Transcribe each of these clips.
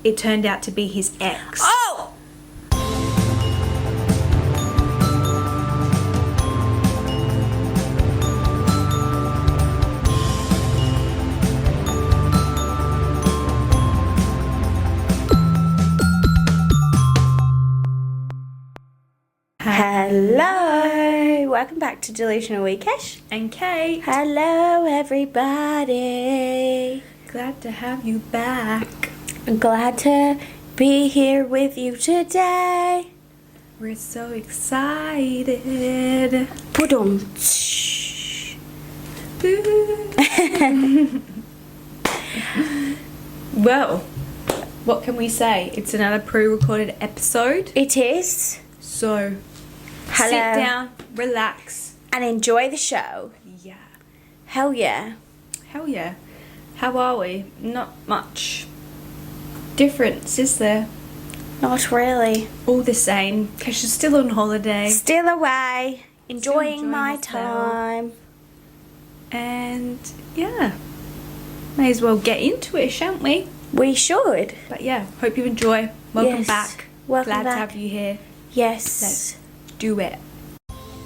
It turned out to be his ex. Oh! Hello! Welcome back to Delusional with Kesh And Kate. Hello everybody! Glad to have you back. I'm glad to be here with you today. We're so excited. Put-on. Well, what can we say? It's another pre-recorded episode. It is. So, Hello. sit down, relax. And enjoy the show. Yeah. Hell yeah. Hell yeah. How are we? Not much difference, is there? Not really. All the same. Kesh is still on holiday. Still away. Enjoying my herself. time. And yeah. May as well get into it, shan't we? We should. But yeah, hope you enjoy. Welcome Yes. back. Welcome Glad back. to have you here. Yes. Let's do it.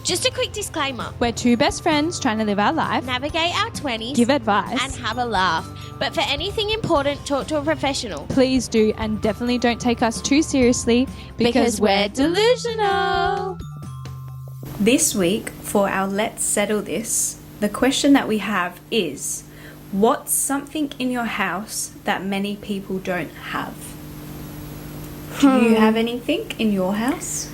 Just a quick disclaimer. We're two best friends trying to live our life, Navigate our 20s give advice. and have a laugh. But for anything important, talk to a professional. Please do, and definitely don't take us too seriously because we're delusional. This week, for our Let's Settle This, the question that we have is, what's something in your house that many people don't have? Do you have anything in your house?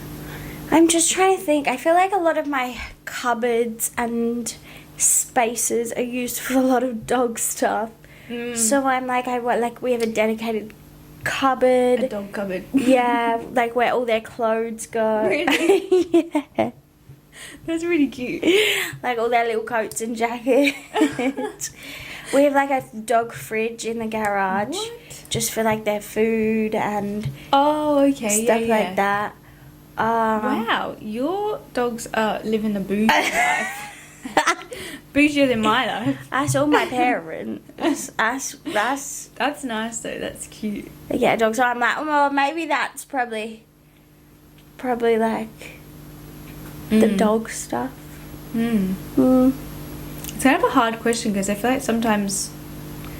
I'm just trying to think. I feel like a lot of my cupboards and spaces are used for a lot of dog stuff. So I'm like, we have a dedicated cupboard. A dog cupboard. Yeah, like where all their clothes go. Really? Yeah. That's really cute. Like all their little coats and jackets. We have like a dog fridge in the garage. What? Just for like their food and Oh, okay. stuff yeah. like that. Wow, your dogs are living the bougie life. Bougier than my life. That's all my parents. That's That's nice though, that's cute. they get dogs. So I'm like, well, maybe that's probably like the dog stuff. It's kind of a hard question because I feel like sometimes,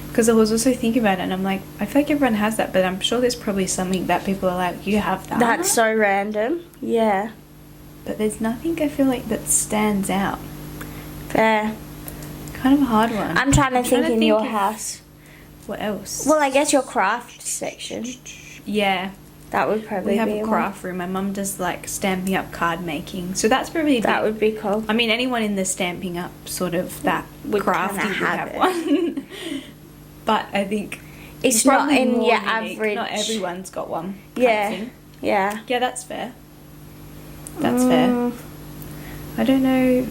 because I was also thinking about it and I'm like, I feel like everyone has that, but I'm sure there's probably something that people are like, you have that. That's so random. Yeah. But there's nothing I feel like that stands out. Fair. Kind of a hard one. I'm trying to think in your of house. What else? Well, I guess your craft section. Yeah. That would probably We have be a craft room. My mum does like stamping up card making. So that's probably That would be cool. I mean, anyone in the stamping up sort of that Would crafty kinda would have have it. one. But I think It's not probably in more your unique. average. Not everyone's got one. kind of Yeah. thing. Yeah. Yeah, that's fair. That's fair. I don't know.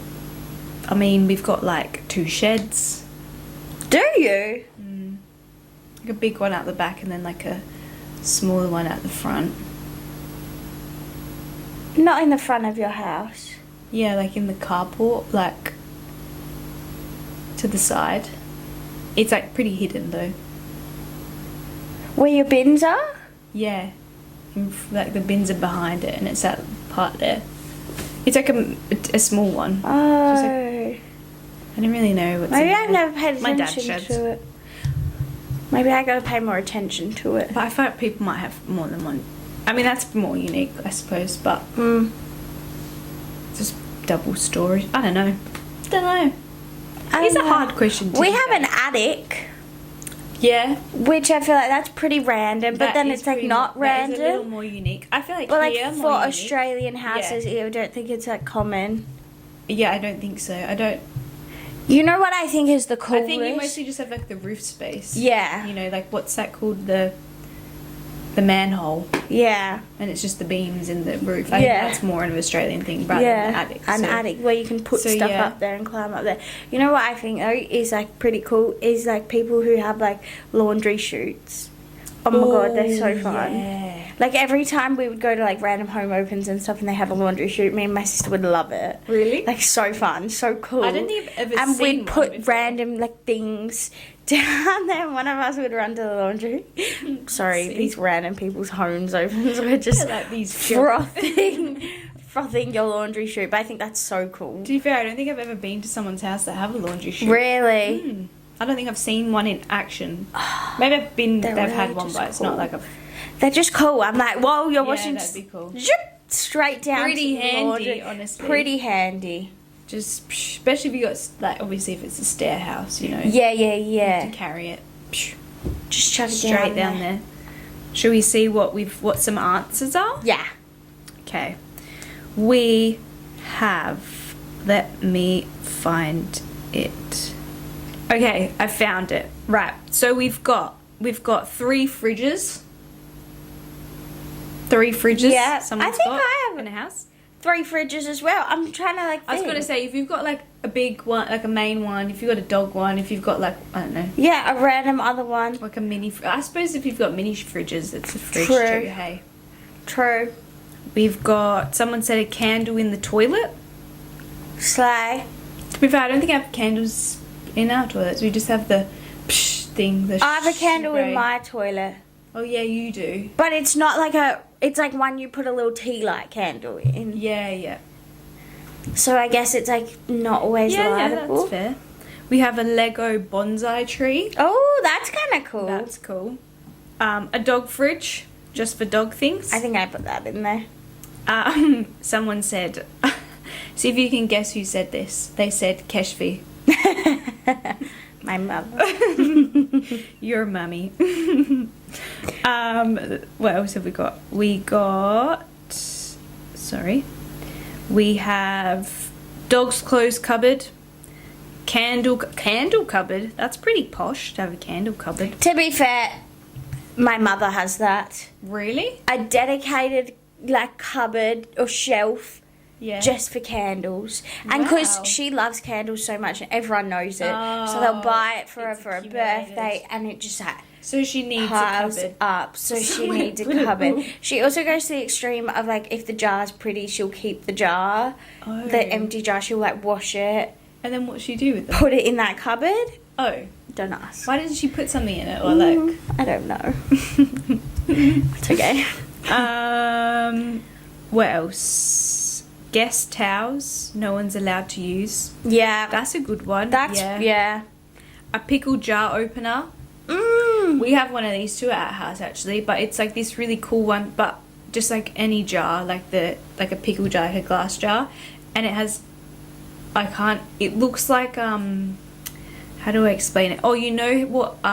I mean, we've got like 2 sheds. Do you? Like a big one out the back and then like a smaller one at the front. Not in the front of your house. Yeah, like in the carport, like to the side. It's like pretty hidden though. Where your bins are? Yeah. Like the bins are behind it and it's that part there. It's like a small one. Oh. Just I don't really know what's Maybe in I've there. never paid My dad attention sheds. to it. Maybe I gotta pay more attention to it. But I feel like people might have more than one. I mean, that's more unique, I suppose, but just double storage. I don't know. It's a hard question to We answer. have an attic, Yeah. which I feel like that's pretty random, but That then is it's like pretty not that is a little random. more unique. I feel like But like here, for more unique. Australian houses, I don't think it's that common. Yeah, I don't think so. I don't. You know what I think is the coolest? I think you mostly just have like the roof space. Yeah. You know, like what's that called? The manhole, Yeah. and it's just the beams in the roof. I Yeah. think that's more of an Australian thing rather than an attic. An so- attic where you can put so, stuff yeah. up there and climb up there. You know what I think though is like pretty cool is like people who have like laundry chutes. Oh my god, they're so fun. Yeah. Like every time we would go to like random home opens and stuff, and they have a laundry chute, me and my sister would love it. Really? Like so fun, so cool. I didn't even ever and seen we'd put one before. random like things down there. And one of us would run to the laundry. Sorry, See? these random people's homes opens were just like these frothing your laundry chute. But I think that's so cool. To be fair, I don't think I've ever been to someone's house that have a laundry chute. Really? I don't think I've seen one in action. Maybe I've been. They're They've really had one, just but it's cool. not like a. They're just cool. I'm like, whoa, you're Yeah, washing. that'd be cool. Zip, straight down. Pretty to the handy, laundry. honestly. Pretty handy. Just, especially if you got like, obviously if it's a stair house, you know. Yeah, yeah, To yeah. carry it. Just chuck it Straight down there. Should we see what some answers are? Yeah. Okay. We have. Let me find it. Okay, I found it. Right. So we've got 3 fridges. 3 fridges. Yeah, Someone's I think got I have in a house. 3 fridges as well. I'm trying to like. I was think. gonna say if you've got like a big one, like a main one, if you've got a dog one, if you've got like I don't know, Yeah, a random other one. like a mini. I suppose if you've got mini fridges, it's a fridge True. too. Hey, True. we've got. Someone said a candle in the toilet. Slay. To be fair, I don't think I have candles in our toilets. We just have the psh thing. The I have a candle spray. in my toilet, Oh yeah, you do. but it's not like a. It's like one you put a little tea light candle in. Yeah. So I guess it's like not always Yeah, lightable. that's fair. We have a Lego bonsai tree. Oh, that's kind of cool. That's cool. A dog fridge, just for dog things. I think I put that in there. Someone said, see if you can guess who said this. They said Keshvi. My mother. Your mummy. What else have we got? We have dog's clothes cupboard, candle cupboard. That's pretty posh to have a candle cupboard. To be fair, my mother has that. Really? A dedicated like cupboard or shelf Yeah. just for candles. And because Wow. she loves candles so much and everyone knows it, so Oh, they'll buy it for her it's for a accumulated. birthday, and it just like So she needs a piles cupboard. up. So she Somewhere needs a to put it cupboard. all. She also goes to the extreme of like if the jar's pretty, she'll keep the jar, Oh. the empty jar. She'll like wash it, And then what she do with them? put it in that cupboard. Oh. Don't ask. Why didn't she put something in it? Or like. I don't know. It's okay. What else? Guest towels. No one's allowed to use. Yeah, That's a good one. that's yeah. A pickle jar opener. We have one of these too at our house actually, but it's like this really cool one, but just like any jar, like a pickle jar, like a glass jar, and it has. It looks like How do I explain it? Oh, you know what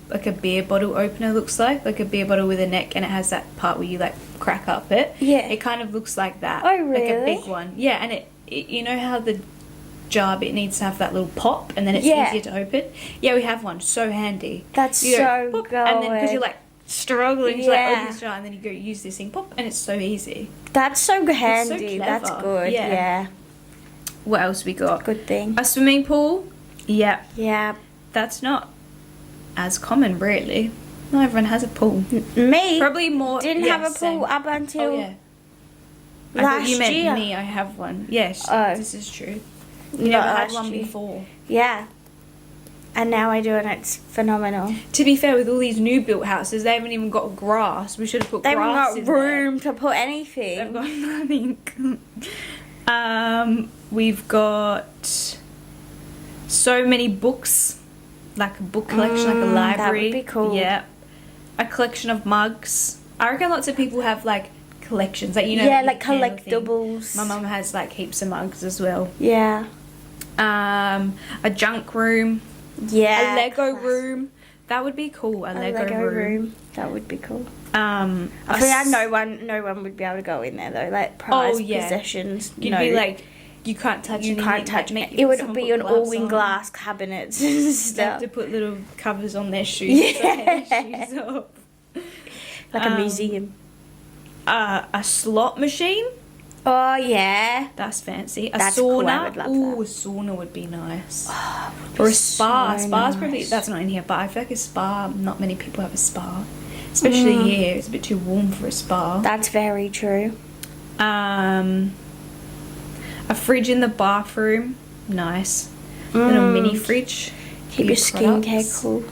like a beer bottle opener looks like a beer bottle with a neck, and it has that part where you like crack up it. Yeah. It kind of looks like that. Oh, Like a really? big one. Yeah, and it you know how the jar bit needs to have that little pop, and then it's Yeah. easier to open. Yeah, we have one. So handy. That's You so pop, and then because good. you're like struggling to like Yeah. open this jar, and then you go use this thing, pop, and it's so easy. That's so handy. clever. That's good. Yeah. Yeah. What else we got? Good thing. A swimming pool. Yeah, Yeah. that's not as common, really. Not everyone has a pool. Me Probably more. didn't yeah, have a pool same. up until Oh yeah. I thought you last meant year. me. I have one. Yes, Oh. this is true. Not You never had last one year. before. Yeah. And now I do, and it's phenomenal. To be fair, with all these new built houses, they haven't even got grass. We should have put They haven't grass got in there. room to put They've anything. got nothing. We've got so many books, like a book collection, like a that would library. be cool. Yeah. A collection of mugs. I reckon lots of people have like collections, like you know. Yeah, that like candle thing. collectibles. My mum has like heaps of mugs as well. Yeah. A junk room. Yeah. A Lego class. room. That would be cool. A Lego room. That would be cool. A I think s- no one would be able to go in there though. Like prized yeah. possessions. You'd no. be like, you can't touch you anything. can't touch Like, me. It would someone be put an gloves all in on. glass cabinets and They have stuff. to put little covers on their shoes. to take their shoes off. Like a museum. A slot machine. Oh yeah. That's fancy. A That's sauna. cool, I would love Ooh, that. a sauna would be nice. Would Or be a spa. so Spa's probably nice. that's not in here, but I feel like a spa. Not many people have a spa. especially here. It's a bit too warm for a spa. That's very true. A fridge in the bathroom, nice. Little mini fridge. Keep your skincare cool.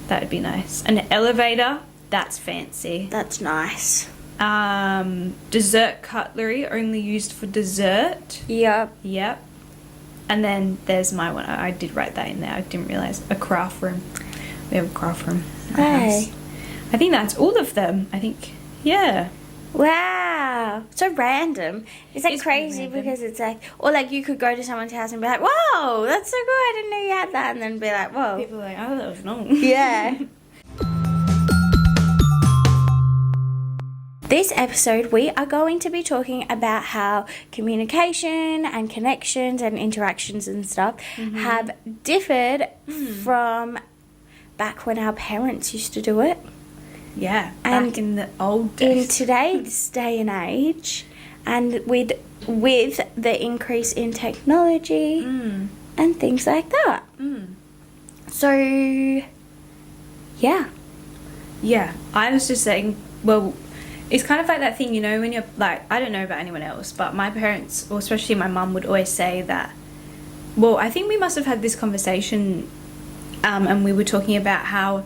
That would be nice. An elevator, that's fancy. That's nice. Dessert cutlery, only used for dessert. Yep. Yep. And then there's my one. I did write that in there. I didn't realise. A craft room. We have a craft room. in our Hey. house. I think that's all of them. I think, yeah. Wow. So random. It's like It's pretty crazy random. because it's like, or like you could go to someone's house and be like, whoa, that's so good. I didn't know you had that. And then be like, whoa. People are like, oh, that was long. Yeah. This episode, we are going to be talking about how communication and connections and interactions and stuff have differed from back when our parents used to do it. Yeah, And back in the old In days. today's day and age, and with the increase in technology and things like that. So, yeah. Yeah, I was just saying, well, it's kind of like that thing, you know, when you're like, I don't know about anyone else, but my parents, or especially my mum, would always say that, well, I think we must have had this conversation, and we were talking about how,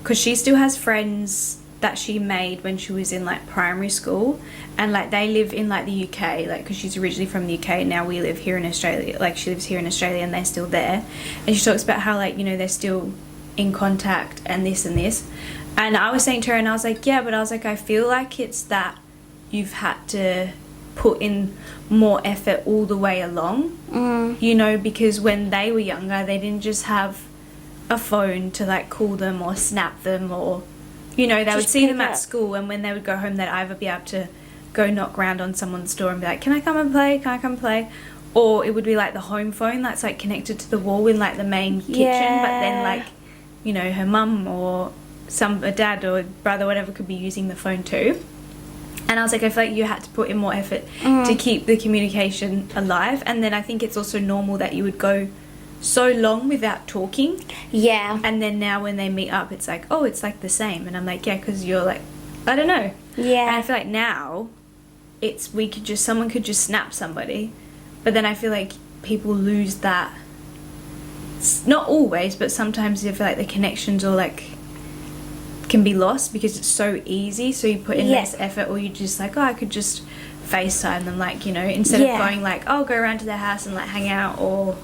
because she still has friends that she made when she was in like primary school, and like they live in like the UK, like because she's originally from the UK, now we live here in Australia, like she lives here in Australia and they're still there, and she talks about how, like, you know, they're still in contact and this and this. And I was saying to her, and I was like, yeah, but I was like, I feel like it's that you've had to put in more effort all the way along, you know, because when they were younger, they didn't just have a phone to like call them or snap them, or, you know, they would see them at school, and when they would go home, they'd either be able to go knock round on someone's door and be like, can I come and play? Can I come and play? Or it would be like the home phone that's like connected to the wall in like the main kitchen, but then like, you know, her mum or a dad or brother, whatever, could be using the phone too. And I was like, I feel like you had to put in more effort to keep the communication alive. And then I think it's also normal that you would go so long without talking. Yeah. And then now when they meet up, it's like, oh, it's like the same. And I'm like, yeah, because you're like, I don't know. Yeah. And I feel like now someone could just snap somebody. But then I feel like people lose that. Not always, but sometimes I feel like the connections or like can be lost because it's so easy, so you put in less effort, or you just like, oh, I could just FaceTime them, like, you know, instead of going like, oh, go around to their house and like hang out, or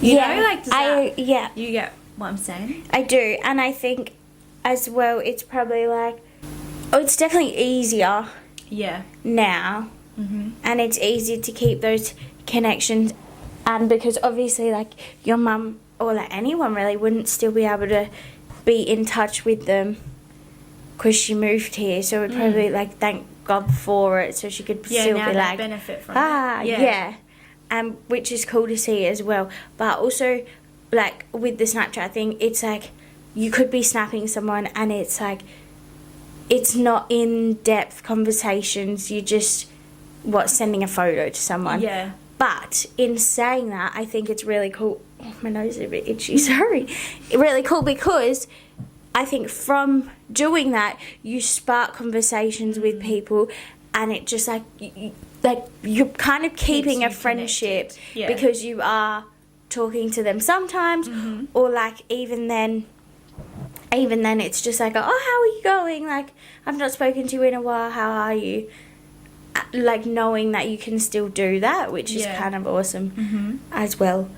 you know, like, you get what I'm saying? I do, and I think as well it's probably like, it's definitely easier now, and it's easier to keep those connections, and because obviously like your mum or like anyone really wouldn't still be able to be in touch with them because she moved here, so we'd probably like thank God for it, so she could still now be they like benefit from it. Which is cool to see as well. But also like with the Snapchat thing, it's like you could be snapping someone and it's like it's not in-depth conversations, you just sending a photo to someone. But in saying that, I think it's really cool. Oh, my nose is a bit itchy, sorry. Really cool because I think from doing that, you spark conversations with people, and it just like, you're kind of keeping a friendship because you are talking to them sometimes, or like even then it's just like, oh, how are you going? Like, I've not spoken to you in a while, how are you? Like knowing that you can still do that, which is kind of awesome as well,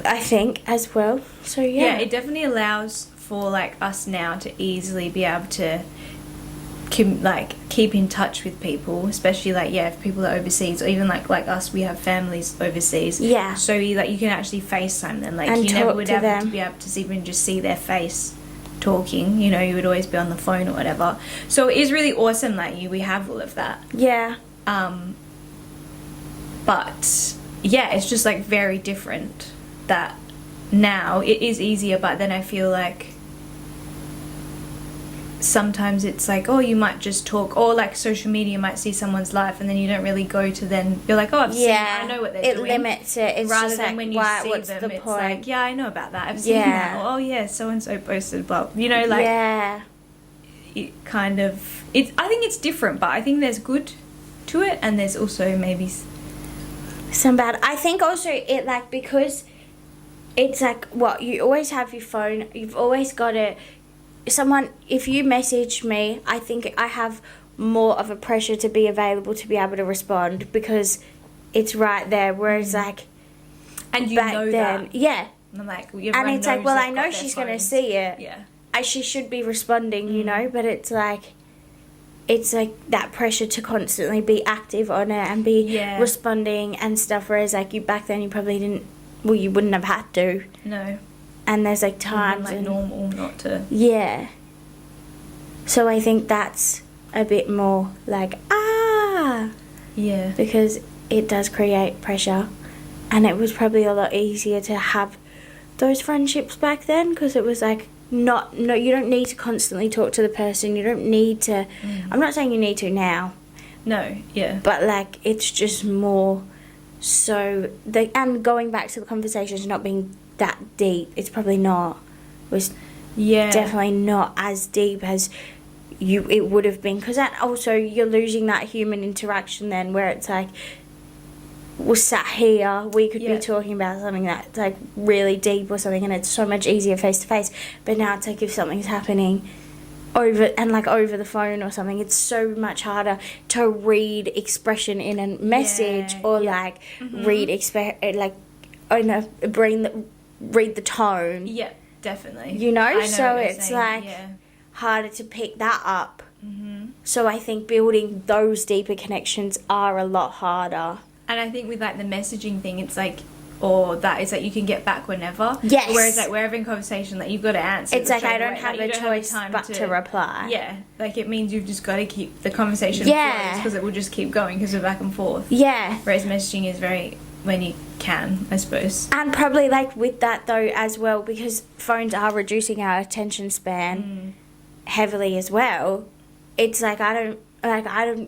I think, as well. So yeah, it definitely allows for like us now to easily be able to keep in touch with people, especially like if people are overseas, or even like us, we have families overseas, so you can actually FaceTime them, like, and you never would have to be able to even just see their face talking, you know, you would always be on the phone or whatever. So it is really awesome that we have all of that. But it's just like very different that now it is easier, but then I feel like sometimes it's like, oh, you might just talk, or like social media, you might see someone's life and then you don't really go to then, you're like, oh, I've seen it, I know what they're doing. It limits it. It's rather just than like, when you see what's them, the it's point? like, yeah, I know about that, I've seen that, or, oh yeah, so-and-so posted, blah, you know, like, it kind of, I think it's different, but I think there's good to it, and there's also maybe some bad. I think also it, like, because it's like, what, you always have your phone, you've always got it. Someone, if you message me, I think I have more of a pressure to be available to be able to respond because it's right there. Whereas like, and you back know then, that. yeah, And like, and it's like, well, I know she's gonna see it. Yeah, She should be responding, you know. But it's like that pressure to constantly be active on it and be responding and stuff. Whereas like you back then, you probably didn't. Well, you wouldn't have had to. No. And there's like times like normal not to. Yeah. So I think that's a bit more like yeah, because it does create pressure, and it was probably a lot easier to have those friendships back then because it was like you don't need to constantly talk to the person. You don't need to. I'm not saying you need to now. No. Yeah. But like it's just more. So and going back to the conversations not being that deep, it's probably not. Was definitely not as deep as it would have been, because that also you're losing that human interaction then, where it's like we're sat here, we could be talking about something that's like really deep or something, and it's so much easier face to face. But now it's like if something's happening over the phone or something, it's so much harder to read expression in a message or like read read the tone. Yeah, definitely. You know, so it's like harder to pick that up. So I think building those deeper connections are a lot harder. And I think with like the messaging thing, it's like, or that is like you can get back whenever. Yes. Whereas like we're having conversation, like you've got to answer. It's like I don't away. have like, a choice but to reply. Yeah, like it means you've just got to keep the conversation because it will just keep going because we're back and forth. Yeah. Whereas messaging is very when you can, I suppose. And probably like with that though as well, because phones are reducing our attention span heavily as well. It's like I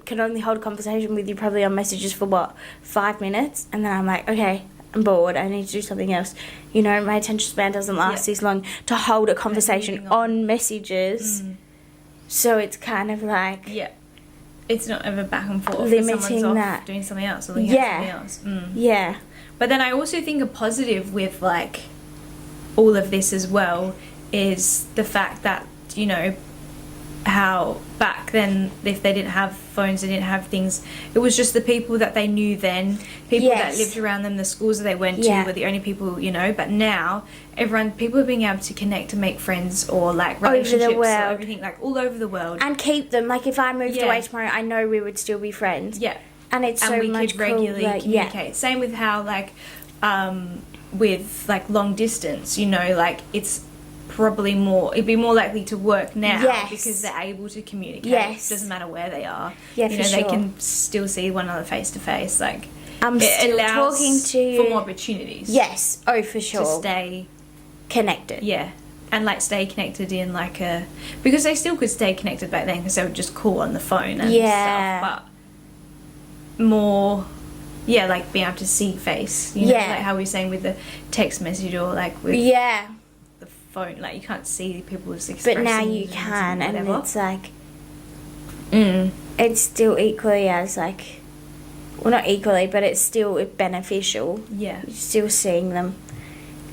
can only hold a conversation with you probably on messages for 5 minutes, and then I'm like, okay, I'm bored, I need to do something else. You know, my attention span doesn't last this long to hold a conversation on messages. So it's kind of like it's not ever back and forth. Limiting someone's off that. doing something else or looking at something else. Yeah. But then I also think a positive with like all of this as well is the fact that, you know, how back then if they didn't have phones, they didn't have things, it was just the people that they knew then, people that lived around them, the schools that they went to were the only people, you know. But now people are being able to connect and make friends or like relationships over the world. or everything, like all over the world, and keep them. Like if I moved away tomorrow, I know we would still be friends. And it's so we much could regularly cool, like, communicate. Same with how like with like long distance, you know, like it's probably it'd be more likely to work now because they're able to communicate. Doesn't matter where they are. You know, they can still see one another face to face. Like it allows talking to for more opportunities. Yes, oh for sure. To stay connected. Yeah. And like stay connected in like because they still could stay connected back then because they would just call on the phone and stuff, but more like being able to see face, you know, like how we were saying with the text message or like with the phone, like you can't see people's expressions. But now you can, and it's like it's still equally as like, well not equally, but it's still beneficial. You're still seeing them,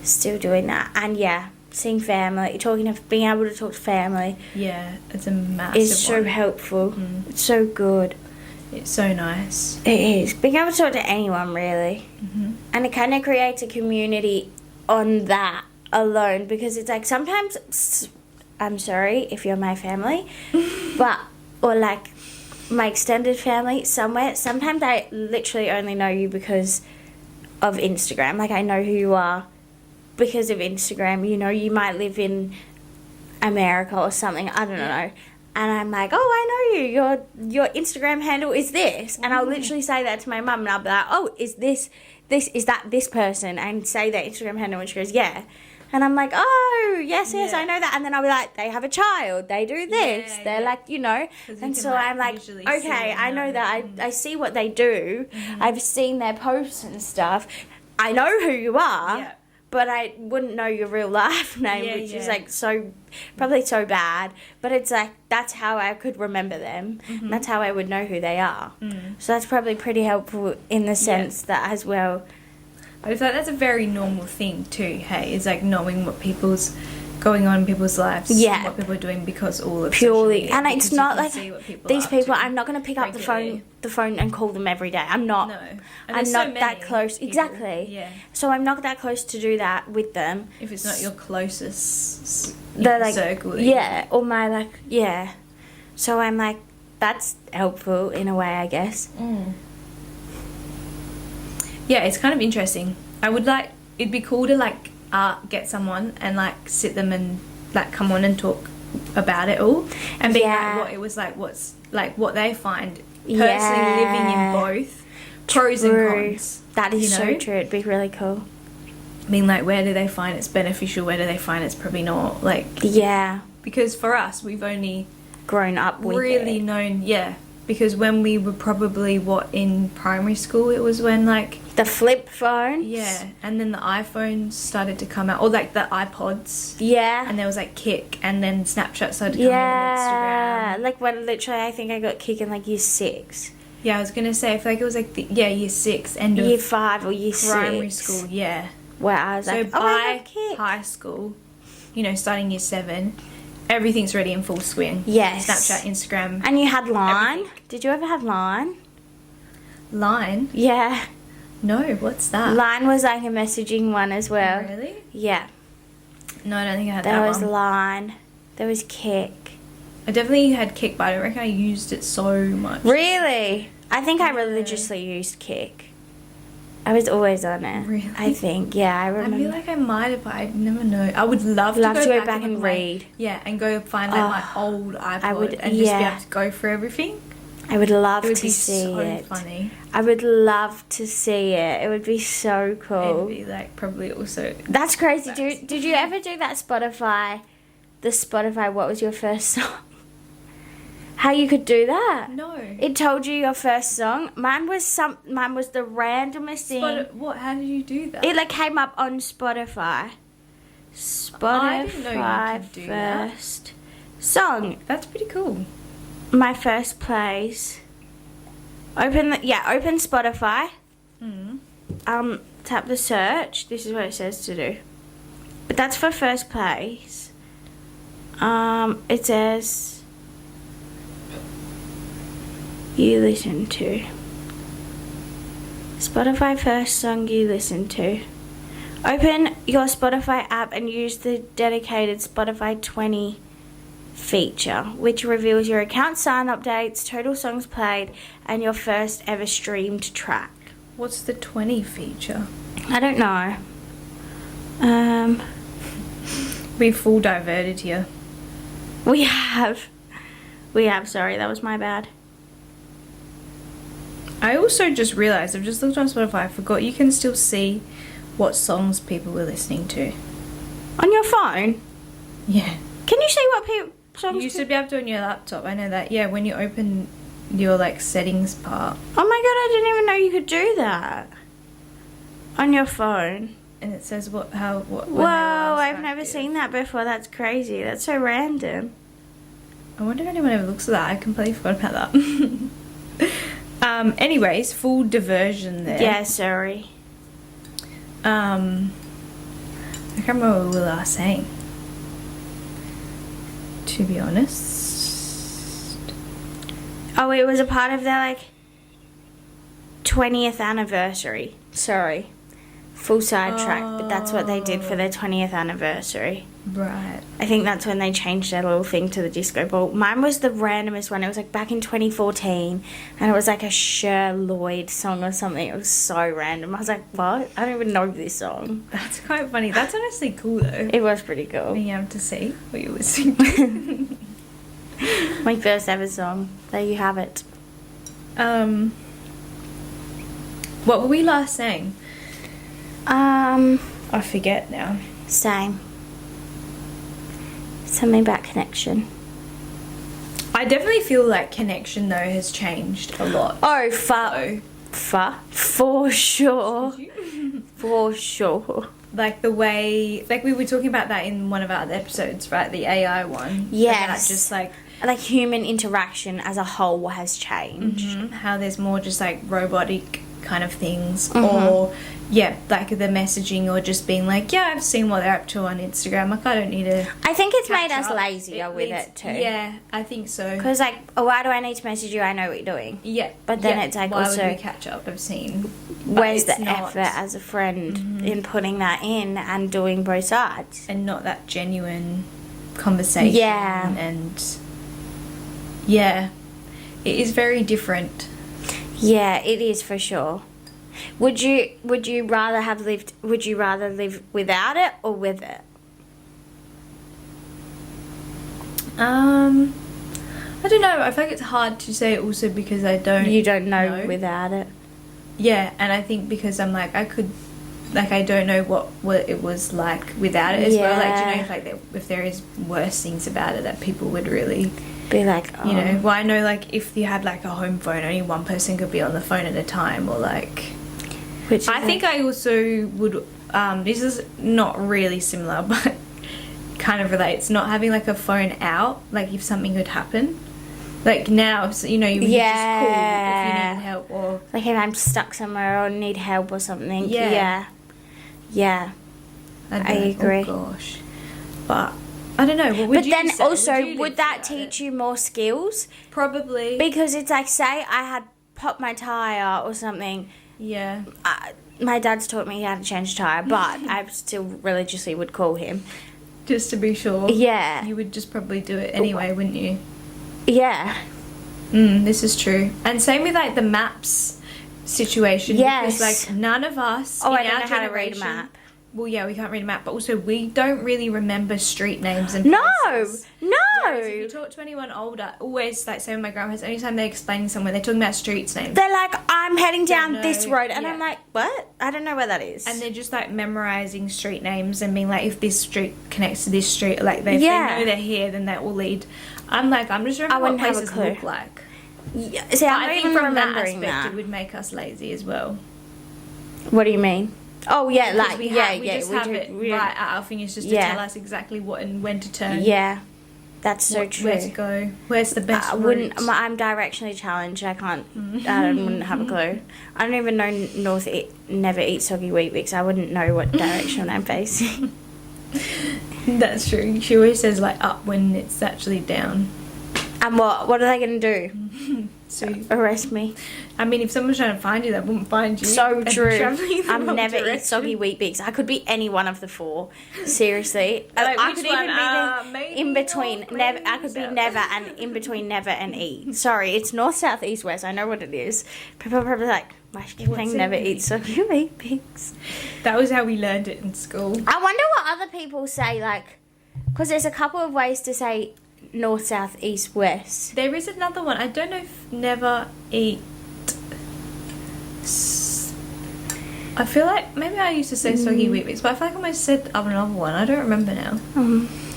still doing that, and seeing family, being able to talk to family. It's a massive is so helpful. It's so good. It's so nice. It is. Being able to talk to anyone, really. And it kind of creates a community on that alone, because it's like sometimes, I'm sorry if you're my family, or like my extended family sometimes I literally only know you because of Instagram. Like I know who you are because of Instagram. You know, you might live in America or something, I don't know. And I'm like, oh, I know you. Your Instagram handle is this. And I'll literally say that to my mum, and I'll be like, oh, is that this person? And say that Instagram handle, and she goes, yeah. And And I'm like, oh, yes, Yeah. I know that. And then I'll be like, they have a child, they do this, Yeah, they're yeah. like, you know. 'Cause you And can, so like, I'm like, visually see okay, and I know know. that. I see what they do. I've seen their posts and stuff. I know who you are. Yeah. But I wouldn't know your real life name, Yeah, which is yeah. like probably so bad. But it's like, that's how I could remember them. And that's how I would know who they are. So that's probably pretty helpful in the sense that as well. But I feel like that's a very normal thing too, hey? It's like knowing what people's going on in people's lives. Yeah. What people are doing because all of Purely. social media, And it's because you not can like see what people these are up people, to I'm not going to pick up regularly. the phone and call them every day. I'm not. No. And I'm there's so not that many close. people. Exactly. Yeah. So I'm not that close to do that with them. If it's not your closest They're like, circle. that you- yeah, or my like, yeah. So I'm like, that's helpful in a way, I guess. Yeah, it's kind of interesting. I would like, it'd be cool to like get someone and like sit them and like come on and talk about it all and be Yeah. like what it was like, what's like what they find personally Yeah. living in both, pros and True. cons. That is you so know? true. It'd be really cool. I mean, like, where do they find it's beneficial? Where do they find it's probably not? Like, Yeah. because for us, we've only Grown up with really it. known, yeah. Because when we were probably in primary school, it was when like The flip phone. yeah, and then the iPhones started to come out, or like the iPods, Yeah. and there was like Kik, and then Snapchat started to come Yeah. in, and Instagram. Like when literally I think I got kicked in like year 6. Yeah, I was gonna say, I feel like it was like year 6, end Year of 5 or year 6. primary school, yeah. Where I was So like, oh, I by got kicked. high school, you know, starting year 7, everything's already in full swing. Yes. Snapchat, Instagram, And you had Line. Everything. Did you ever have Line? Line. Yeah. No, what's that? Line was like a messaging one as well. Really? Yeah. No, I don't think I had There that was one. Line. There was Kick. I definitely had Kik, but I don't reckon I used it so much. Really? I think I religiously used Kick. I was always on it. Really? I think. Yeah, I I remember. feel like I might have, but I never know. I would love, Love to go back and read. Like, yeah, and go find like my Oh, old iPod would- and just be yeah. able to go through everything. I would love It would to be see so it. funny. I would love to see it. It would be so cool. It'd be like probably also. That's crazy. Did you ever do that Spotify? The Spotify, what was your first song? How you could do that? No. It told you your first song. Mine was the randomest thing. What? How did you do that? It like came up on Spotify. I didn't know you Spotify could do that. first song. That's pretty cool. My first plays. Open Spotify. Tap the search. This is what it says to do. But that's for first place. It says you listen to. Spotify first song you listen to. Open your Spotify app and use the dedicated Spotify 20 feature, which reveals your account sign updates, total songs played, and your first ever streamed track. What's the 20 feature? I don't know. We full diverted here. We have, sorry, that was my bad. I also just realised, I've just looked on Spotify, I forgot you can still see what songs people were listening to. On your phone? Yeah. Can you see what songs You used to be able to on your laptop, I know that. Yeah, when you open your like settings part Oh my god, I didn't even know you could do that. On your phone. and it says what when they were Whoa, last I've never active. seen that before. That's crazy. That's so random. I wonder if anyone ever looks at that. I completely forgot about that. Anyways, full diversion there. Yeah, sorry. I can't remember what we were last saying. To be honest. Oh, it was a part of their like 20th anniversary. Sorry. Full sidetrack, but that's what they did for their 20th anniversary. Right. I think that's when they changed their little thing to the disco ball. Mine was the randomest one. It was like back in 2014, and it was like a Cher Lloyd song or something. It was so random. I was like, what? I don't even know this song. That's quite funny. That's honestly cool though. It was pretty cool. Being able to see what you're listening to. My first ever song. There you have it. What were we last saying? I forget now. Same. Something about connection. I definitely feel like connection though has changed a lot. Oh, for sure. For sure. Like the way, like we were talking about that in one of our other episodes, right? The AI one. Yes. About just like human interaction as a whole has changed. how there's more just like robotic kind of things, Mm-hmm. or like the messaging, or just being like, yeah, I've seen what they're up to on Instagram. Like I don't need to. I think it's made catch us up. lazier with leads- it too. Yeah, I think so. Because like, why do I need to message you? I know what you're doing. Yeah, But then it's like why also- would we catch up? I've seen. But Where's the it's not- effort as a friend in putting that in and doing both sides? and not that genuine conversation. Yeah. And yeah, it is very different. Yeah, it is for sure. Would you rather live without it or with it? I don't know. I feel like it's hard to say also because I don't. You don't know without it. Yeah, and I think because I'm like I don't know what it was like without it as well. Like, do you know if like if there is worse things about it that people would really Be like, oh. you know. Well, I know like if you had like a home phone, only one person could be on the phone at a time, or like. Which I think I also would. This is not really similar, but kind of relates. Not having like a phone out, like if something could happen. Like now, so, you know, you would just call if you need help, or like if I'm stuck somewhere or need help or something. Yeah. Yeah. I agree. Oh gosh, but I don't know. What would But you then say? also, would that teach you more skills? Probably. Because it's like, say I had popped my tyre or something. Yeah. My dad's taught me how to change a tyre, but I still religiously would call him. Just to be sure. Yeah. You would just probably do it anyway, wouldn't you? Yeah. This is true. And same with like the maps situation. Yes. Because like none of us. Oh, in I don't our know how to read a generation- map. Well, yeah, we can't read a map, but also we don't really remember street names and No. places. No. Whereas if you talk to anyone older, always like say with my grandparents, anytime they're explaining somewhere, they're talking about streets names. They're like, I'm heading down know, this road. And yeah. I'm like, what? I don't know where that is. And they're just like memorizing street names and being like, if this street connects to this street, like if Yeah. they know they're here, then that will lead. I'm like, I'm just remembering what wouldn't have a places clue. look like. Yeah. See, But I'm I not think even from that remembering aspect, that. it would make us lazy as well. What do you mean? Oh, yeah, Because like, we just have it we- right at our fingers just Yeah. to tell us exactly what and when to turn. Yeah. That's so true. Where to go? Where's the best I wouldn't. route? I'm directionally challenged. I can't. I wouldn't have a clue. I don't even know never eat soggy wheat bix. I wouldn't know what direction I'm facing. That's true. She always says like up when it's actually down. And what are they going to do? So Arrest me? I mean, if someone's trying to find you, they wouldn't find you. So And true. travelling in the I'm wrong never eat direction. soggy wheat bix. I could be any one of the four. Seriously, Like, I which could even one? be Maybe in between. north, Never. maybe I could be south. never and in between never and eat. Sorry, it's north, south, east, west. I know what it is. People are probably like, why should you What's never it? eat soggy wheat bix? That was how we learned it in school. I wonder what other people say, like, because there's a couple of ways to say north, south, east, west. There is another one. I don't know if never eat. I feel like maybe I used to say soggy wheat bix, but I feel like I almost said another one. I don't remember now.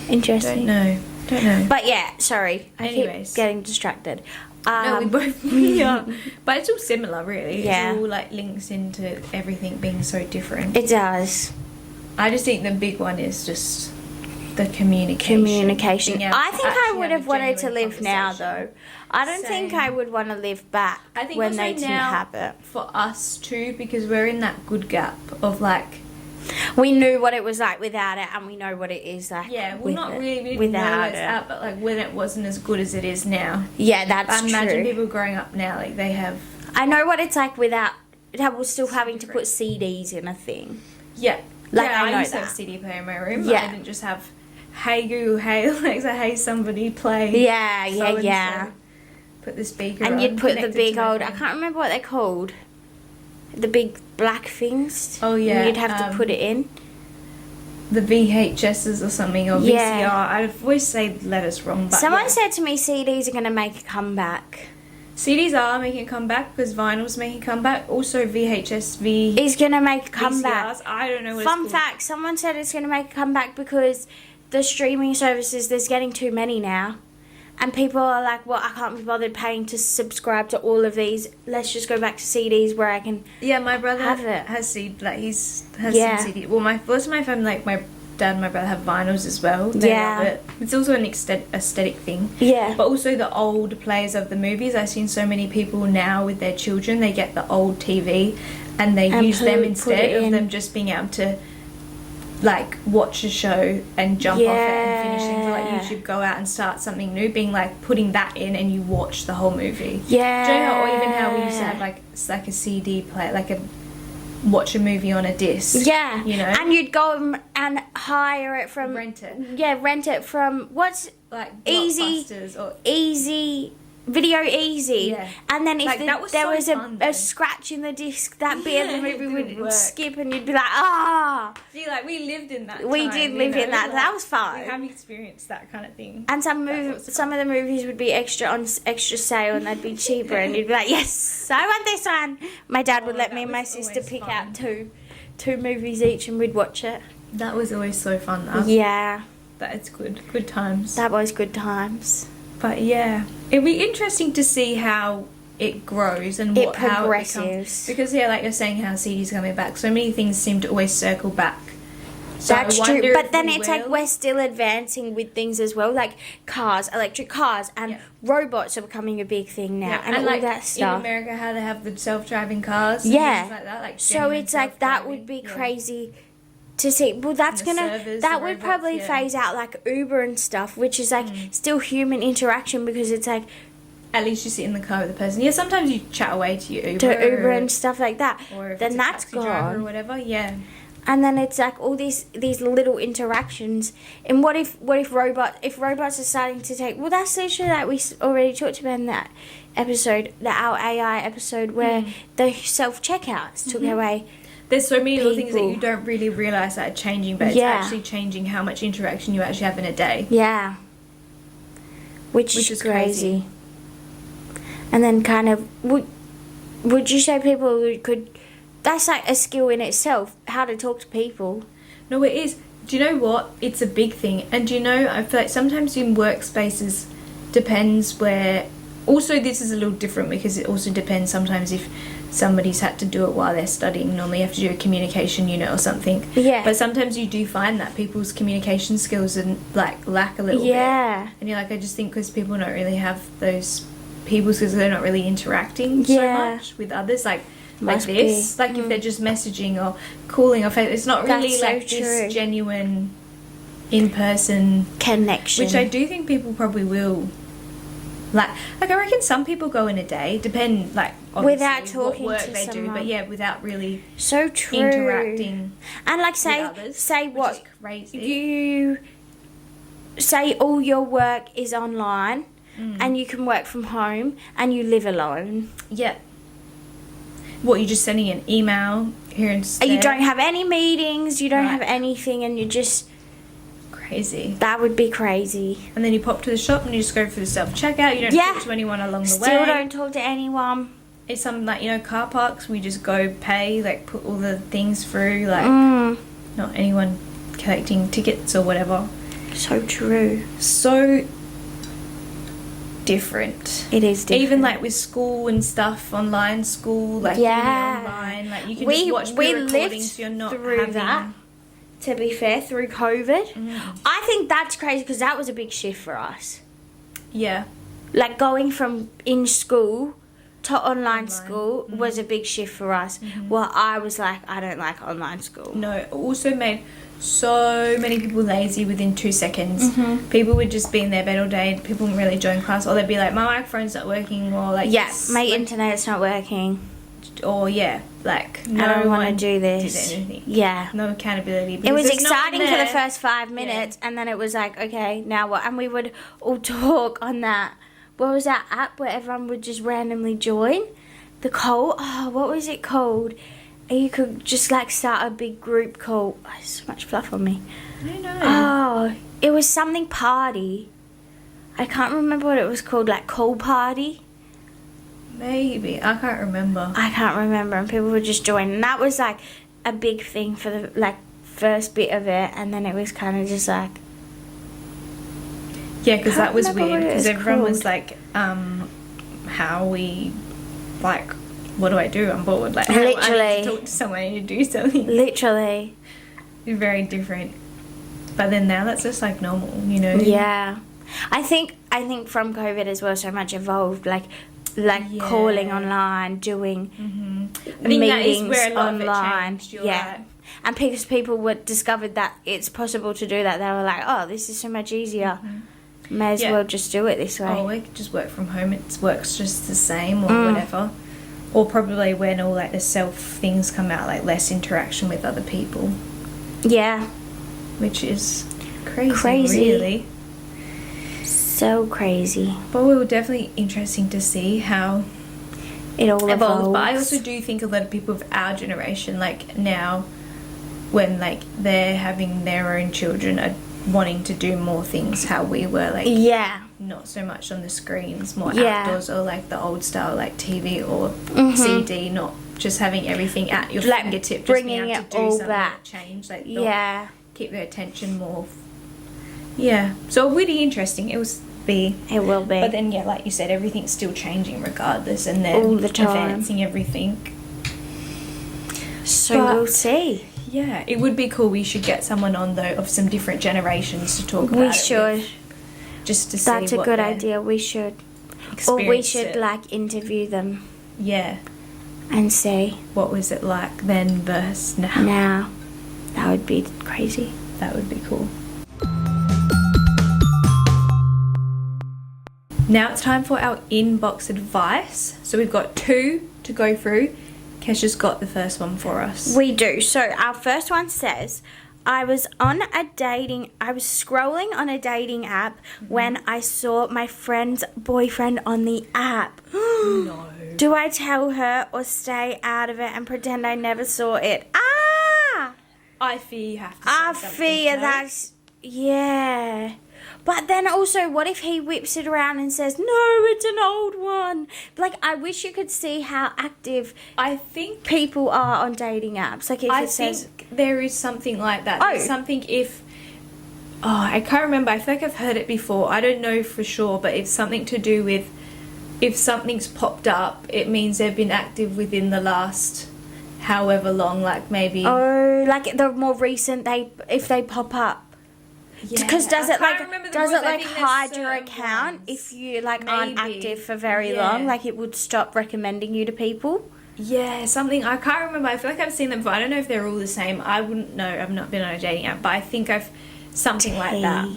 Interesting. Don't know. But yeah, sorry. I Anyways. keep getting distracted. No, we both yeah. But it's all similar, really. Yeah. It's all like links into everything being so different. It does. I just think the big one is just the communication. Communication. Being able I to think I actually would have have a wanted to genuine live now, conversation. though. I don't think Same. I would want to live back I think when also they didn't now have it. for us too, because we're in that good gap of like, We knew what it was like without it, and we know what it is like. yeah, well, with not it, really we didn't know without it's it. at, but like when it wasn't as good as it is now. Yeah, that's I imagine true. people growing up now, like they have, I know what it's like without. We're still having to different. put CDs in a thing. yeah. Like, yeah, I know used to have that. CD player in my room. Yeah. I didn't just have, hey Google, hey Alexa, hey somebody play. Yeah, yeah, so-and-so. yeah. Put the speaker And on, you'd put the connect it big to my old. I phone. can't remember what they're called. The big black things. Oh, yeah, And you'd have to put it in. The VHSs or something, or Yeah. VCR. I always say letters wrong, but Someone yeah. said to me CDs are going to make a comeback. CDs are making a comeback because vinyl's making a comeback. Also, VHS, Is going to make a comeback. VCRs. I don't know what Fun it's called. fact, someone said it's going to make a comeback because the streaming services, there's getting too many now. And people are like, well, I can't be bothered paying to subscribe to all of these. Let's just go back to CDs where I can Yeah, my brother have it. has CD, like has Yeah. some CD. Well, most of my family, like my dad and my brother, have vinyls as well. They Yeah. love it. It's also an aesthetic thing. Yeah. But also the old players of the movies. I've seen so many people now with their children, they get the old TV and they And use them put instead it of in. them just being able to like watch a show and jump off it and finish things, or like Yeah. YouTube, go out and start something new, being like putting that in and you watch the whole movie. Yeah. Do you know, or even how we used to have like a CD player, like a watch a movie on a disc. Yeah. You know? And you'd go and hire it from... Rent it. Yeah, rent it from... What's... Like Easy. Blockbusters or Easy... Video Easy. Yeah. And then if Like, that was there so was fun, though. a scratch in the disc, that bit of the Yeah, it movie didn't would work. skip and you'd be like, ah! See, like we lived in that We time, did you live in know, that. like, That was fun. We have experienced that kind of thing. And some That's what's some of the movies would be extra sale and they'd be cheaper and you'd be like, yes, I want this one. My dad would let that me and my was sister always pick fun. out two movies each and we'd watch it. That was always so fun though. Yeah, That it's good times. that was good times. But yeah, it'd be interesting to see how it grows and It how it progresses. becomes. Because yeah, like you're saying, how CD's coming back. So many things seem to always circle back. So I That's wonder true. if But then we it's like will. we're still advancing with things as well, like cars, electric cars, and Yeah. robots are becoming a big thing now, Yeah, and all like that in stuff. America, how they have the self-driving cars. And Yeah. things like that. Like So genuine it's like that would be self-driving. Yeah. crazy to see. Well, that's And the gonna servers, that the would robots, probably yeah. phase out like Uber and stuff, which is like Mm. still human interaction because it's like At least you sit in the car with the person. Yeah, sometimes you chat away to your Uber. to Uber or, and stuff like that. or if Then it's a that's taxi driver or gone. whatever. Yeah. And then it's like all these little interactions. And what if robots are starting to take? Well, that's literally like we already talked about in that episode, our AI episode, where the self checkouts took away. There's so many little things that People. you don't really realise that are changing, but it's Yeah. actually changing how much interaction you actually have in a day. Yeah. Which Which is is crazy. And then kind of would you say people who could? That's like a skill in itself, how to talk to people. No, it is. Do you know what? It's a big thing. And do you know, I feel like sometimes in workspaces depends where... Also, this is a little different because it also depends sometimes if somebody's had to do it while they're studying. Normally you have to do a communication unit or something. Yeah. But sometimes you do find that people's communication skills and like lack a little bit. Yeah. And you're like, I just think because people don't really have those people because they're not really interacting so Yeah. much with others. Like Must this. be. Like if they're just messaging or calling or it's not really That's so like true. this genuine in-person, Connection. which I do think people probably will. Like I reckon some people go in a day, depend like obviously Without talking what work to they do, someone. but yeah, without really So true. interacting And like with say others. which what is crazy. you say all your work is online Mm. and you can work from home and you live alone. Yeah. What, you're just sending an email here instead? You don't have any meetings, you don't Right. have anything, and you just Crazy. that would be crazy. And then you pop to the shop and you just go for the self-checkout. You don't Yeah. talk to anyone along the Still way. don't talk to anyone. It's some like, you know, car parks. We just go pay, like put all the things through, like not anyone collecting tickets or whatever. So true. So different. It is different. Even like with school and stuff, online school, like Yeah. uni online, like you can we just watch we pre-recordings. lived So you're not through having. that. To be fair, through COVID, I think that's crazy because that was a big shift for us. Yeah. Like going from in school to online school was a big shift for us. Well, I was like, I don't like online school. No, it also made so many people lazy within 2 seconds. People would just be in their bed all day. People wouldn't really join class, or they'd be like, my microphone's not working, or like, Yeah, it's my like, internet's not working. or yeah, like no I don't want one to do this. did anything. Yeah. No accountability. It because was there's no one exciting for the there. first 5 minutes, and then it was like, okay, now what? And we would all talk on that. What was that app where everyone would just randomly join? The call? Oh, what was it called? And you could just like start a big group call. Oh, there's so much fluff on me. I don't know. Oh, it was something party. I can't remember what it was called, like call party. Maybe. I can't remember. I can't remember, and people would just join, and that was like a big thing for the like first bit of it, and then it was kind of just like, Yeah, because that was remember weird what it because was everyone was called. like, how we, like, what do I do? I'm bored. Like, how I need Literally. to talk to someone, I need to do something. literally. Very different. But then now that's just like normal, you know? Yeah, I think from COVID as well, so much evolved, like Yeah. calling online, doing I think that is meetings where a lot online. of it changed. You're Yeah. right. And because people were discovered that it's possible to do that, they were like, oh, this is so much easier. May as Yeah. well just do it this way. Oh, we could just work from home. It works just the same or Mm. whatever. Or probably when all like the self things come out, like less interaction with other people, Yeah, which is crazy, Crazy. really. so crazy. But it will definitely interesting to see how It all evolves. But I evolves. also do think a lot of people of our generation, like now, when like they're having their own children, are wanting to do more things how we were, like Yeah. not so much on the screens, more Yeah. outdoors, or like the old style, like TV or Mhm. CD, not just having everything at your Like fingertip, just bringing being able it to do all something back. that change, like not Yeah. keep their attention more. Yeah, so really interesting. It was be. It will be. But then, yeah, like you said, everything's still changing regardless, and they're All the time. advancing everything. so but- we'll see. Yeah, it would be cool. We should get someone on though of some different generations to talk about We it should. with, just to see That's a what good their idea. We should. Or we experience should it. like interview them Yeah, and see what was it like then versus now? now. That would be crazy. That would be cool. Now it's time for our inbox advice. So we've got 2 to go through. Kesha's got the first one for us. We do. So our first one says, I was scrolling on a dating app when I saw my friend's boyfriend on the app. No. Do I tell her or stay out of it and pretend I never saw it? Ah! I fear you have to say I something, fear no? that's... Yeah. But then also, what if he whips it around and says, no, it's an old one? Like, I wish you could see how active I think people are on dating apps. Like, if I it says... think there is something like that. Oh. There's something if... Oh, I can't remember. I feel like I've heard it before. I don't know for sure, but it's something to do with if something's popped up, it means they've been active within the last however long, like maybe... Oh, like the more recent if they pop up. Yeah, Because does I it can't like remember the does rules. it I like think there's hide your certain account ones. if you like aren't Maybe. active for very Yeah. long? Like it would stop recommending you to people. Yeah, something. I can't remember. I feel like I've seen them before. I don't know if they're all the same. I wouldn't know. I've not been on a dating app, but I think I've... Something like that.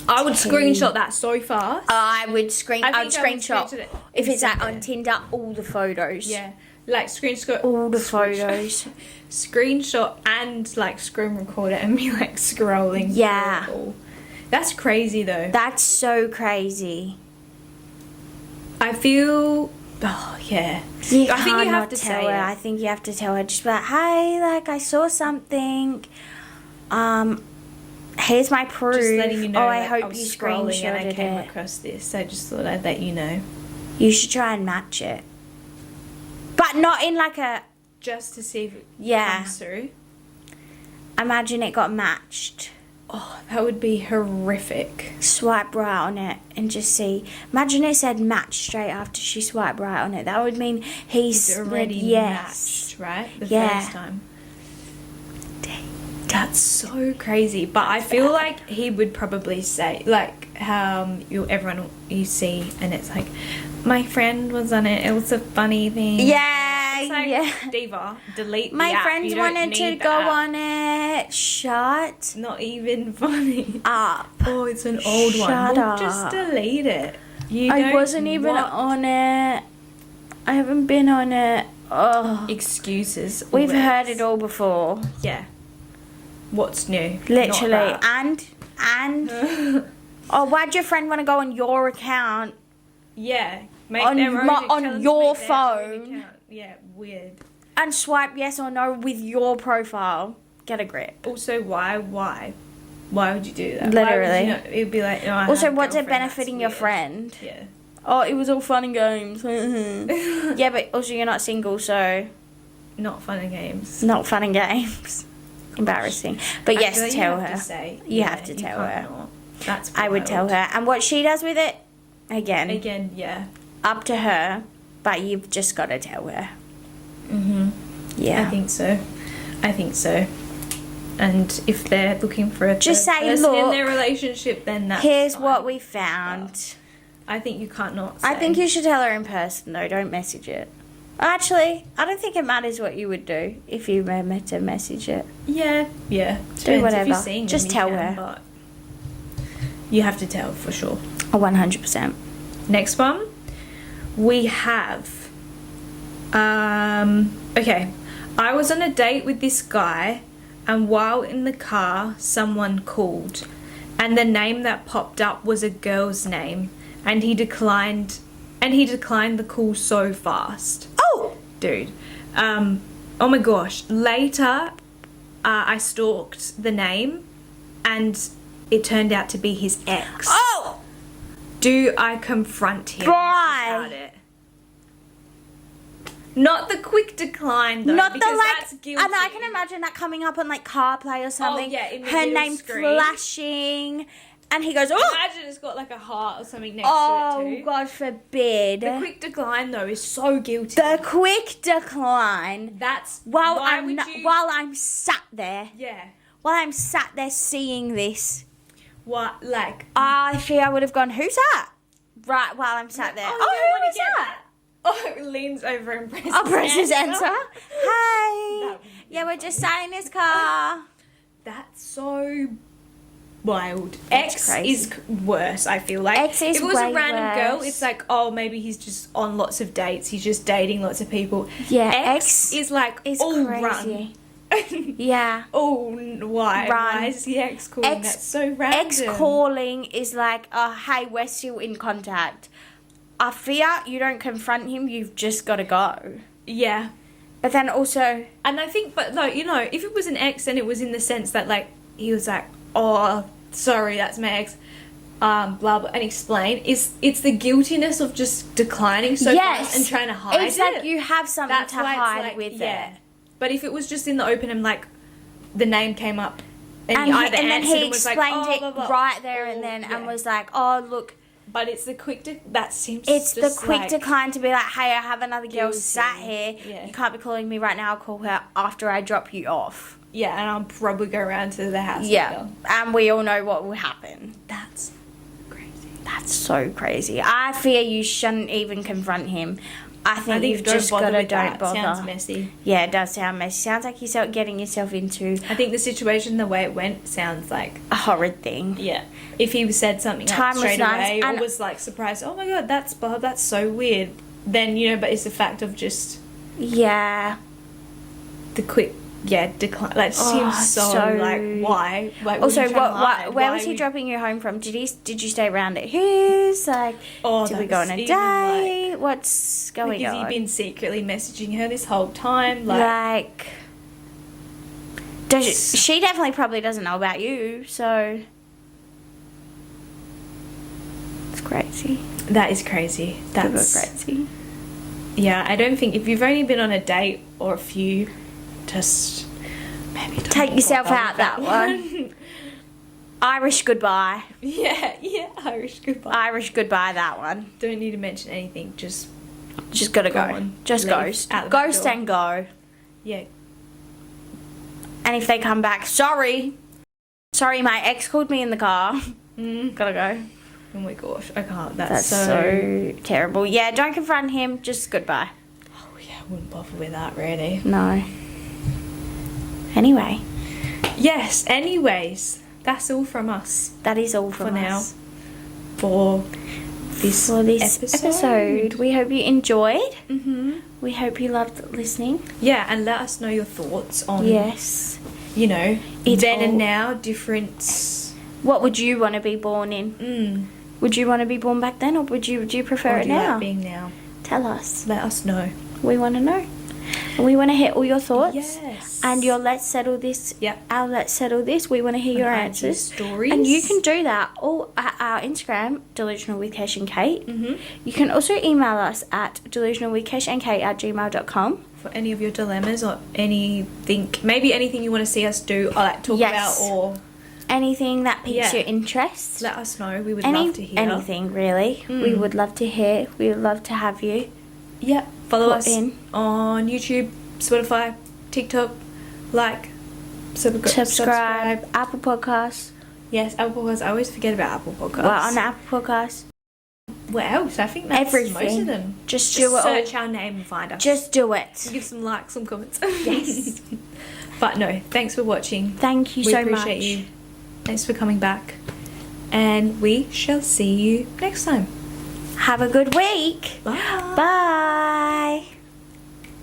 I would Tea. screenshot that so fast. I would I screenshot think I would screenshot it if it's like on instantly. Tinder, all the photos. Yeah. Like screenshot... All the photos. Screenshot and like screen record it and be like scrolling. Yeah. through it all. That's crazy though. That's so crazy. I feel... Oh, yeah. You I can't think you have not to tell say her. it. I think you have to tell her. Just be like, hey, like I saw something. Here's my proof. Just letting you know. Oh, I like, hope was you scrolling and I screenshotted came it. across this. I just thought I'd let you know. You should try and match it, but not in like a. Just to see if it Yeah. comes through. Imagine it got matched. Oh, that would be horrific. Swipe right on it and just see. Imagine it said match straight after she swiped right on it. That would mean he's It's already yes. matched, right? The Yeah. first time. That's so crazy. But I feel like he would probably say, like, how you see, and it's like, my friend was on it. It was a funny thing. Yeah, It's like, yeah. Diva, delete My the app. friends You don't wanted to need the go app. on it. Shut Not even funny. up. Oh, it's an old one. Shut Well, up. just delete it. You I don't wasn't even want on it. I haven't been on it. Oh, excuses. we've always. heard it all before. Yeah. What's new? Literally. Not And that. oh, why'd your friend want to go on your account? Yeah. Make On their own, my- tell on them to your make their own phone. account. Yeah, weird. And swipe yes or no with your profile. Get a grip. Also, why would you do that? Literally. Why would you not, it'd be like, no, I Also, have a what's it girlfriend, that's benefiting your weird. friend? Yeah. Oh, it was all fun and games. Yeah, but also you're not single, so Not fun and games. not fun and games. Embarrassing. But yes, I feel like tell you her. have to say. You have to tell can't her. not. That's I would tell wild. her. And what she does with it, again, Yeah. up to her. But you've just got to tell her. Mhm. Yeah. I think so. And if they're looking for a Just third say, person in "Look, their relationship, then that's Here's fine." what we found. I think you can't not say. I think you should tell her in person, though. Don't message it. Actually, I don't think it matters what you would do if you were meant to message it. Yeah. Depends. If whatever. you're seeing them, Just you tell can, her. But you have to tell for sure. 100%. Next one, we have. Okay, I was on a date with this guy, and while in the car, someone called, and the name that popped up was a girl's name, and he declined the call so fast. Oh! Dude. Oh my gosh. Later, I stalked the name, and it turned out to be his ex. Oh! Do I confront him Why? about it? Not the quick decline though, Not the because like, that's guilty. and I can imagine that coming up on like CarPlay or something. yeah, in the her middle name screen. flashing, and he goes, "Oh, Imagine it's got like a heart or something next oh, to it too. God forbid." The quick decline though is so guilty. The quick decline. That's While why I'm would not, you? while I'm sat there, Yeah. while I'm sat there seeing this, What like? I fear I would have gone, "Who's that?" Right while I'm sat there. you Oh, don't who wanna is get that? Oh, it leans over and presses. I'll press his answer. answer. Hi. That would be Yeah, we're just sat in his car. That's so wild. That's Ex crazy. is worse, I feel like. Ex is if it was a way random girl, worse. it's like, oh, maybe he's just on lots of dates. He's just dating lots of people. Yeah, Ex ex is like, is oh, crazy. run. Yeah. Oh, why? Run. Why is the ex calling? Ex- That's so random. Ex calling is like, hey, we're still in contact. I fear you don't confront him, you've just got to go. Yeah. But then also, And I think, but no, you know, if it was an ex, then it was in the sense that, like, he was like, oh, sorry, that's my ex, blah, blah, and explain. It's the guiltiness of just declining so yes, fast and trying to hide it's like you have something That's to why it's hide like, with yeah. it. But if it was just in the open and, like, the name came up and, And, you he, either and then answered he and was like, explained oh, it blah, blah, right there and or- then and yeah. was like, oh, look, But it's the quick, that seems it's the just quick like, decline to be like, hey, I have another girl Guilty. sat here. Yeah. You can't be calling me right now. I'll call her after I drop you off. Yeah, and I'll probably go around to the house. Yeah. later. And we all know what will happen. That's crazy. That's so crazy. I fear you shouldn't even confront him. I think, I think you've don't just bother got to with don't that. bother. Sounds messy. Yeah, it does sound messy. Sounds like you're getting yourself into I think the situation, the way it went, sounds like, a horrid thing. yeah. If he said something like Time was straight nice, away and- or was like surprised, oh my god, that's Bob, that's so weird. Then, you know, but it's the fact of just Yeah. the quick, decline. Like, it Oh, seems so, so- like, why? Like, Also, were you trying to hide? where Why was he would- dropping you home from? Did you stay around at his? Like, Oh, did we go on a that's even, like- date? What's going Like, has on? he been secretly messaging her this whole time? Like, she definitely probably doesn't know about you, so it's crazy. That is crazy. That's crazy. Yeah, I don't think if you've only been on a date or a few, just maybe don't Take yourself bother out with that one. Irish goodbye. yeah, Irish goodbye. Irish goodbye that one. Don't need to mention anything. Just Just gotta Go go. on. Just Leave ghost. out the back Ghost door. and go. yeah. And if they come back, sorry. Sorry, my ex called me in the car. Mm. Gotta go. Oh my gosh, I can't. That's so terrible. Yeah, don't confront him. Just goodbye. Oh yeah, I wouldn't bother with that really. No. Anyway, Yes. Anyways, that's all from us that is all from for now. us. For this For this episode. We hope you enjoyed. Mm-hmm. We hope you loved listening. Yeah, and let us know your thoughts on Yes. you know It's then and all- now different. What would you want to be born in? Mm. Would you want to be born back then, or would you prefer Or it do you now? like being now? Tell us. Let us know. We want to know. And we want to hear all your thoughts. Yes. And your let's settle this. Yep. Our let's settle this. We want to hear your And answers. stories. And you can do that all at our Instagram, Delusional with Kesh and Kate. Mm-hmm. You can also email us at delusionalwithkeshandkate@gmail.com. For any of your dilemmas or anything, maybe anything you want to see us do or like talk Yes. about, or Anything that piques Yeah. your interest. let us know. We would love to hear. Anything really. We would love to hear. We would love to have you. Yeah. Follow Put us in. on YouTube, Spotify, TikTok, like, Subscribe. Apple Podcasts. Yes, Apple Podcasts. I always forget about Apple Podcasts. Well, on Apple Podcasts. What else? I think that's most Everything. of them. Just do it all. search our name and find us. Just do it. give some likes, some comments. Yes. But no, thanks for watching. Thank you We so much. appreciate you. Thanks for coming back. And we shall see you next time. Have a good week. Bye. Bye.